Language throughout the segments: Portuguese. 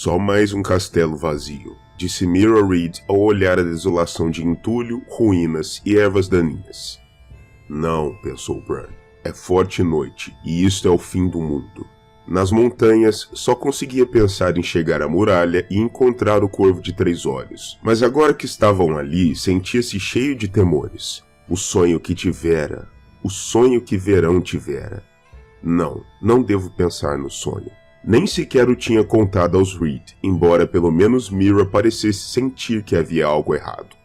Só mais um castelo vazio, disse Mira Reed ao olhar a desolação de entulho, ruínas e ervas daninhas. Não, pensou Bran, é forte noite, e isto é o fim do mundo. Nas montanhas, só conseguia pensar em chegar à muralha e encontrar o Corvo de Três Olhos, mas agora que estavam ali, sentia-se cheio de temores. O sonho que tivera, o sonho que Verão tivera. Não devo pensar no sonho. Nem sequer o tinha contado aos Reed, embora pelo menos Mira parecesse sentir que havia algo errado.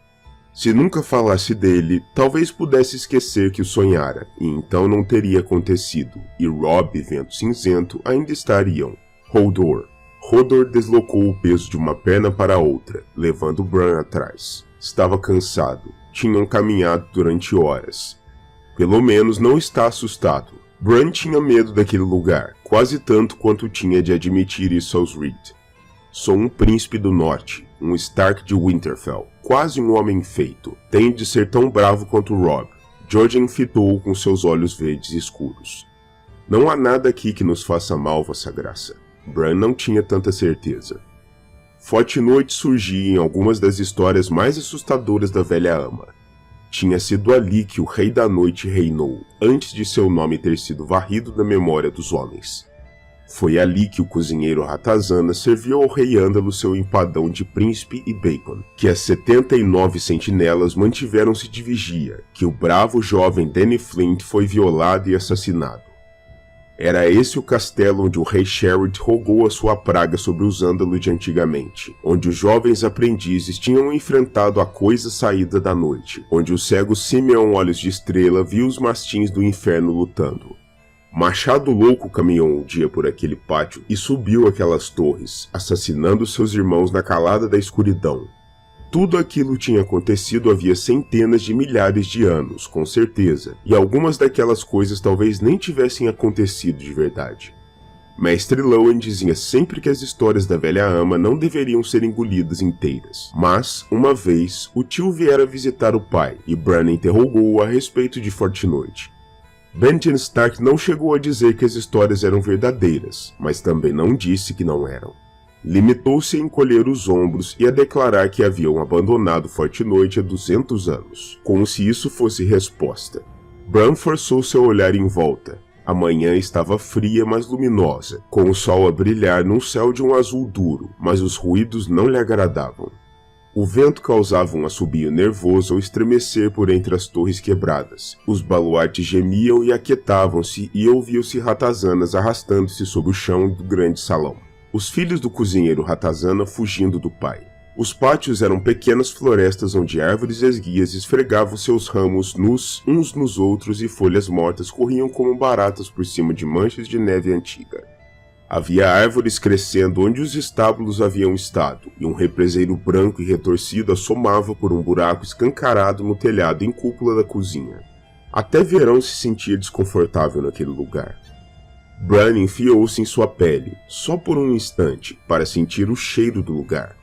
Se nunca falasse dele, talvez pudesse esquecer que o sonhara, e então não teria acontecido, e Robb e Vento Cinzento ainda estariam. Hodor deslocou o peso de uma perna para a outra, levando Bran atrás. Estava cansado. Tinham caminhado durante horas. Pelo menos não está assustado. Bran tinha medo daquele lugar, quase tanto quanto tinha de admitir isso aos Reed. Sou um príncipe do norte, um Stark de Winterfell, quase um homem feito. Tenho de ser tão bravo quanto Robb. Jojen fitou com seus olhos verdes escuros. Não há nada aqui que nos faça mal, vossa graça. Bran não tinha tanta certeza. Forte Noite surgia em algumas das histórias mais assustadoras da velha ama. Tinha sido ali que o Rei da Noite reinou, antes de seu nome ter sido varrido da memória dos homens. Foi ali que o cozinheiro Ratazana serviu ao rei Ândalo seu empadão de príncipe e bacon, que as 79 sentinelas mantiveram-se de vigia, que o bravo jovem Danny Flint foi violado e assassinado. Era esse o castelo onde o rei Sherrod rogou a sua praga sobre os Ândalos de antigamente, onde os jovens aprendizes tinham enfrentado a coisa saída da noite, onde o cego Simeon Olhos de Estrela viu os mastins do inferno lutando. Machado Louco caminhou um dia por aquele pátio e subiu aquelas torres, assassinando seus irmãos na calada da escuridão. Tudo aquilo tinha acontecido havia centenas de milhares de anos, com certeza, e algumas daquelas coisas talvez nem tivessem acontecido de verdade. Mestre Lowen dizia sempre que as histórias da velha ama não deveriam ser engolidas inteiras, mas, uma vez, o tio viera visitar o pai, e Bran interrogou-o a respeito de Forte Noite. Benjen Stark não chegou a dizer que as histórias eram verdadeiras, mas também não disse que não eram. Limitou-se a encolher os ombros e a declarar que haviam abandonado Forte Noite há 200 anos, como se isso fosse resposta. Bran forçou seu olhar em volta. A manhã estava fria, mas luminosa, com o sol a brilhar num céu de um azul duro, mas os ruídos não lhe agradavam. O vento causava um assobio nervoso ao estremecer por entre as torres quebradas. Os baluartes gemiam e aquietavam-se e ouviam-se ratazanas arrastando-se sobre o chão do grande salão. Os filhos do cozinheiro Ratazana fugindo do pai. Os pátios eram pequenas florestas onde árvores esguias esfregavam seus ramos nus uns nos outros e folhas mortas corriam como baratas por cima de manchas de neve antiga. Havia árvores crescendo onde os estábulos haviam estado, e um represeiro branco e retorcido assomava por um buraco escancarado no telhado em cúpula da cozinha. Até Verão se sentia desconfortável naquele lugar. Bran enfiou-se em sua pele, só por um instante, para sentir o cheiro do lugar.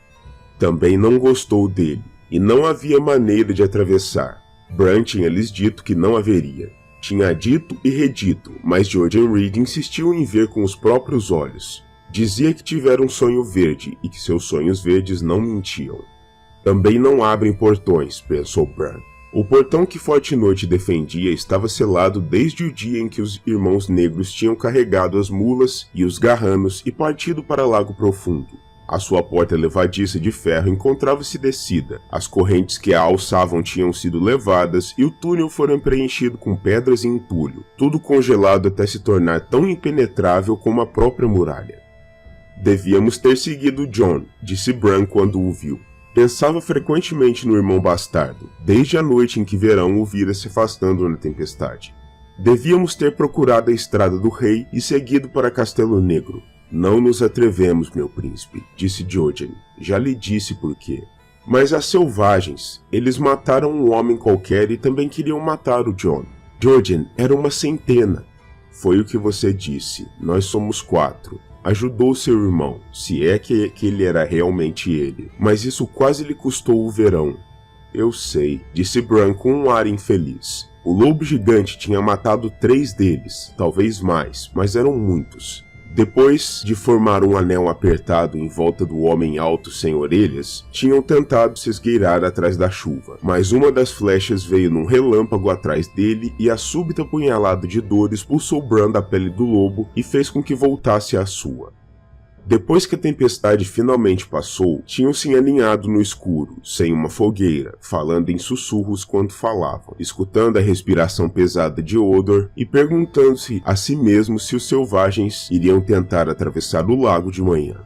Também não gostou dele, e não havia maneira de atravessar. Bran tinha lhes dito que não haveria. Tinha dito e redito, mas Jojen Reed insistiu em ver com os próprios olhos. Dizia que tivera um sonho verde, e que seus sonhos verdes não mentiam. Também não abrem portões, pensou Bran. O portão que Forte Noite defendia estava selado desde o dia em que os irmãos negros tinham carregado as mulas e os garranos e partido para Lago Profundo. A sua porta levadiça de ferro encontrava-se descida, as correntes que a alçavam tinham sido levadas e o túnel fora preenchido com pedras e entulho, tudo congelado até se tornar tão impenetrável como a própria muralha. Devíamos ter seguido Jon, disse Bran quando o viu. Pensava frequentemente no irmão bastardo, desde a noite em que Verão o vira se afastando na tempestade. Devíamos ter procurado a estrada do rei e seguido para Castelo Negro. Não nos atrevemos, meu príncipe, disse Jojen. Já lhe disse por quê. Mas as selvagens, eles mataram um homem qualquer e também queriam matar o Jon. Jojen, era uma centena. Foi o que você disse, nós somos 4. Ajudou seu irmão, se é que ele era realmente ele, mas isso quase lhe custou o Verão. Eu sei, disse Bran com um ar infeliz. O lobo gigante tinha matado 3 deles, talvez mais, mas eram muitos. Depois de formar um anel apertado em volta do homem alto sem orelhas, tinham tentado se esgueirar atrás da chuva, mas uma das flechas veio num relâmpago atrás dele e a súbita punhalada de dor expulsou Bran da pele do lobo e fez com que voltasse à sua. Depois que a tempestade finalmente passou, tinham se aninhado no escuro, sem uma fogueira, falando em sussurros quando falavam, escutando a respiração pesada de Hodor e perguntando-se a si mesmos se os selvagens iriam tentar atravessar o lago de manhã.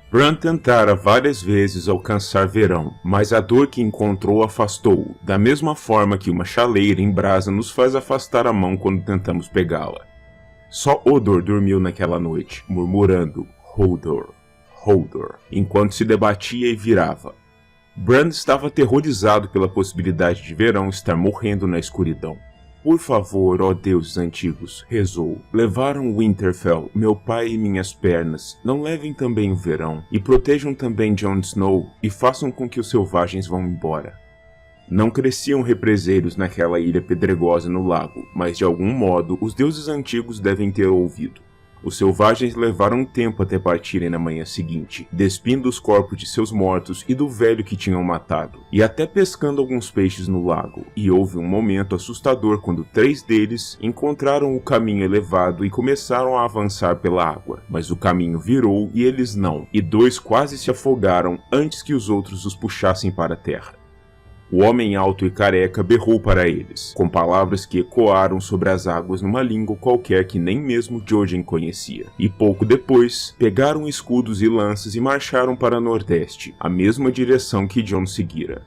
Bran tentara várias vezes alcançar Verão, mas a dor que encontrou afastou-o, da mesma forma que uma chaleira em brasa nos faz afastar a mão quando tentamos pegá-la. Só Hodor dormiu naquela noite, murmurando Hodor, Hodor, enquanto se debatia e virava. Bran estava aterrorizado pela possibilidade de Verão estar morrendo na escuridão. Por favor, ó deuses antigos, rezou, levaram Winterfell, meu pai e minhas pernas, não levem também o Verão, e protejam também Jon Snow, e façam com que os selvagens vão embora. Não cresciam represeiros naquela ilha pedregosa no lago, mas de algum modo os deuses antigos devem ter ouvido. Os selvagens levaram tempo até partirem na manhã seguinte, despindo os corpos de seus mortos e do velho que tinham matado, e até pescando alguns peixes no lago, e houve um momento assustador quando 3 deles encontraram o caminho elevado e começaram a avançar pela água, mas o caminho virou e eles não, e 2 quase se afogaram antes que os outros os puxassem para a terra. O homem alto e careca berrou para eles, com palavras que ecoaram sobre as águas numa língua qualquer que nem mesmo Jojen conhecia. E pouco depois, pegaram escudos e lanças e marcharam para nordeste, a mesma direção que Jon seguira.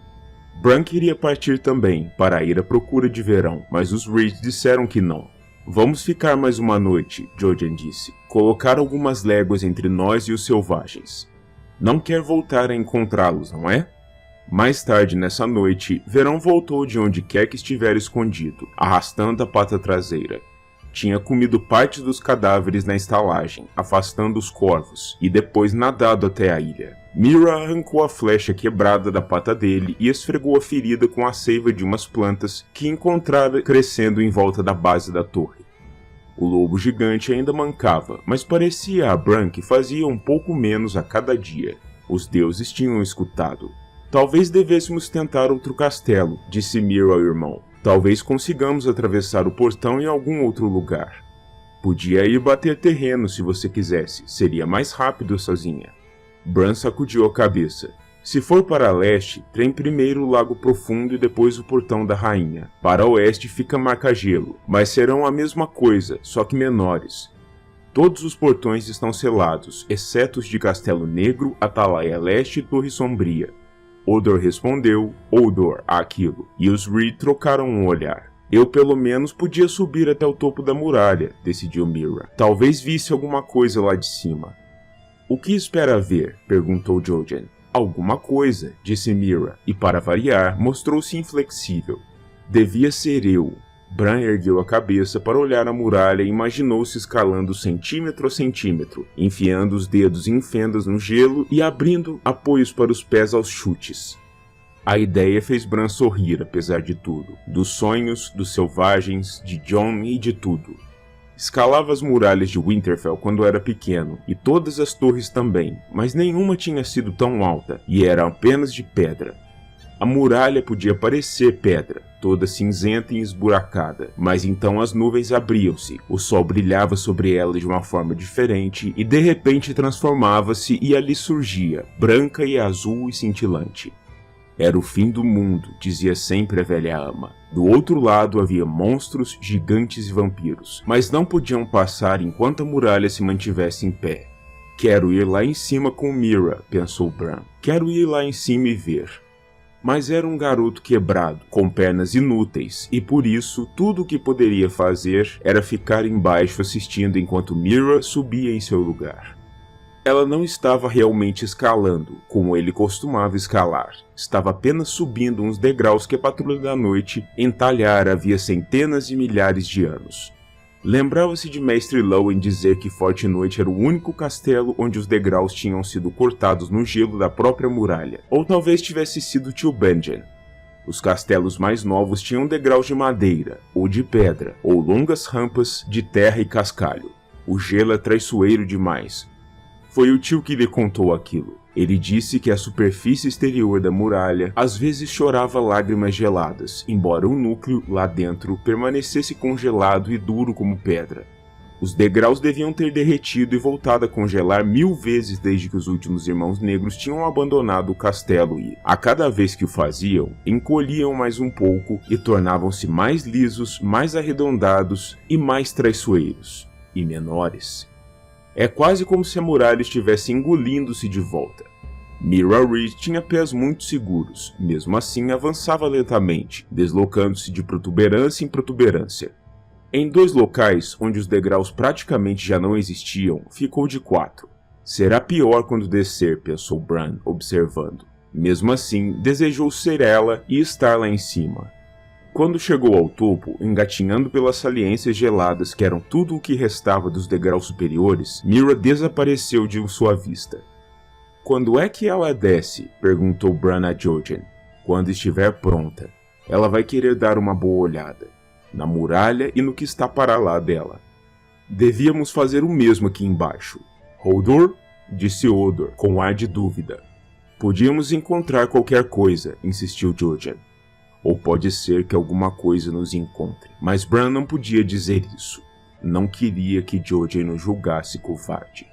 Bran queria partir também, para ir à procura de Verão, mas os Reeds disseram que não. Vamos ficar mais uma noite, Jojen disse. Colocar algumas léguas entre nós e os selvagens. Não quer voltar a encontrá-los, não é? Mais tarde nessa noite, Verão voltou de onde quer que estivera escondido, arrastando a pata traseira. Tinha comido parte dos cadáveres na estalagem, afastando os corvos, e depois nadado até a ilha. Meera arrancou a flecha quebrada da pata dele e esfregou a ferida com a seiva de umas plantas que encontrara crescendo em volta da base da torre. O lobo gigante ainda mancava, mas parecia a Bran que fazia um pouco menos a cada dia. Os deuses tinham escutado. Talvez devêssemos tentar outro castelo, disse Meera ao irmão. Talvez consigamos atravessar o portão em algum outro lugar. Podia ir bater terreno se você quisesse, seria mais rápido sozinha. Bran sacudiu a cabeça. Se for para leste, trem primeiro o Lago Profundo e depois o Portão da Rainha. Para oeste fica Marcagelo, mas serão a mesma coisa, só que menores. Todos os portões estão selados, exceto os de Castelo Negro, Atalaia Leste e Torre Sombria. Hodor respondeu, Hodor, àquilo, e os Reed trocaram um olhar. Eu pelo menos podia subir até o topo da muralha, decidiu Meera. Talvez visse alguma coisa lá de cima. O que espera ver? Perguntou Jojen. Alguma coisa, disse Meera, e para variar, mostrou-se inflexível. Devia ser eu. Bran ergueu a cabeça para olhar a muralha e imaginou-se escalando centímetro a centímetro, enfiando os dedos em fendas no gelo e abrindo apoios para os pés aos chutes. A ideia fez Bran sorrir, apesar de tudo, dos sonhos, dos selvagens, de Jon e de tudo. Escalava as muralhas de Winterfell quando era pequeno, e todas as torres também, mas nenhuma tinha sido tão alta, e era apenas de pedra. A muralha podia parecer pedra, toda cinzenta e esburacada, mas então as nuvens abriam-se, o sol brilhava sobre ela de uma forma diferente e de repente transformava-se e ali surgia, branca e azul e cintilante. Era o fim do mundo, dizia sempre a velha ama. Do outro lado havia monstros, gigantes e vampiros, mas não podiam passar enquanto a muralha se mantivesse em pé. Quero ir lá em cima com Meera, pensou Bran. Quero ir lá em cima e ver. Mas era um garoto quebrado, com pernas inúteis, e por isso tudo o que poderia fazer era ficar embaixo assistindo enquanto Meera subia em seu lugar. Ela não estava realmente escalando, como ele costumava escalar. Estava apenas subindo uns degraus que a Patrulha da Noite entalhara havia centenas de milhares de anos. Lembrava-se de Mestre Lowen dizer que Forte Noite era o único castelo onde os degraus tinham sido cortados no gelo da própria muralha, ou talvez tivesse sido Tio Benjen. Os castelos mais novos tinham degraus de madeira, ou de pedra, ou longas rampas de terra e cascalho. O gelo é traiçoeiro demais. Foi o tio que lhe contou aquilo. Ele disse que a superfície exterior da muralha às vezes chorava lágrimas geladas, embora o núcleo, lá dentro, permanecesse congelado e duro como pedra. Os degraus deviam ter derretido e voltado a congelar 1000 vezes desde que os últimos irmãos negros tinham abandonado o castelo e, a cada vez que o faziam, encolhiam mais um pouco e tornavam-se mais lisos, mais arredondados e mais traiçoeiros. E menores. É quase como se a muralha estivesse engolindo-se de volta. Mira Reed tinha pés muito seguros, mesmo assim avançava lentamente, deslocando-se de protuberância em protuberância. Em 2 locais, onde os degraus praticamente já não existiam, ficou de 4. Será pior quando descer, pensou Bran, observando. Mesmo assim, desejou ser ela e estar lá em cima. Quando chegou ao topo, engatinhando pelas saliências geladas que eram tudo o que restava dos degraus superiores, Mira desapareceu de sua vista. Quando é que ela desce? Perguntou Bran a Jojen. Quando estiver pronta. Ela vai querer dar uma boa olhada. Na muralha e no que está para lá dela. Devíamos fazer o mesmo aqui embaixo. Hodor? Disse Hodor, com ar de dúvida. Podíamos encontrar qualquer coisa, insistiu Jojen. Ou pode ser que alguma coisa nos encontre. Mas Bran não podia dizer isso. Não queria que Jojen o julgasse covarde.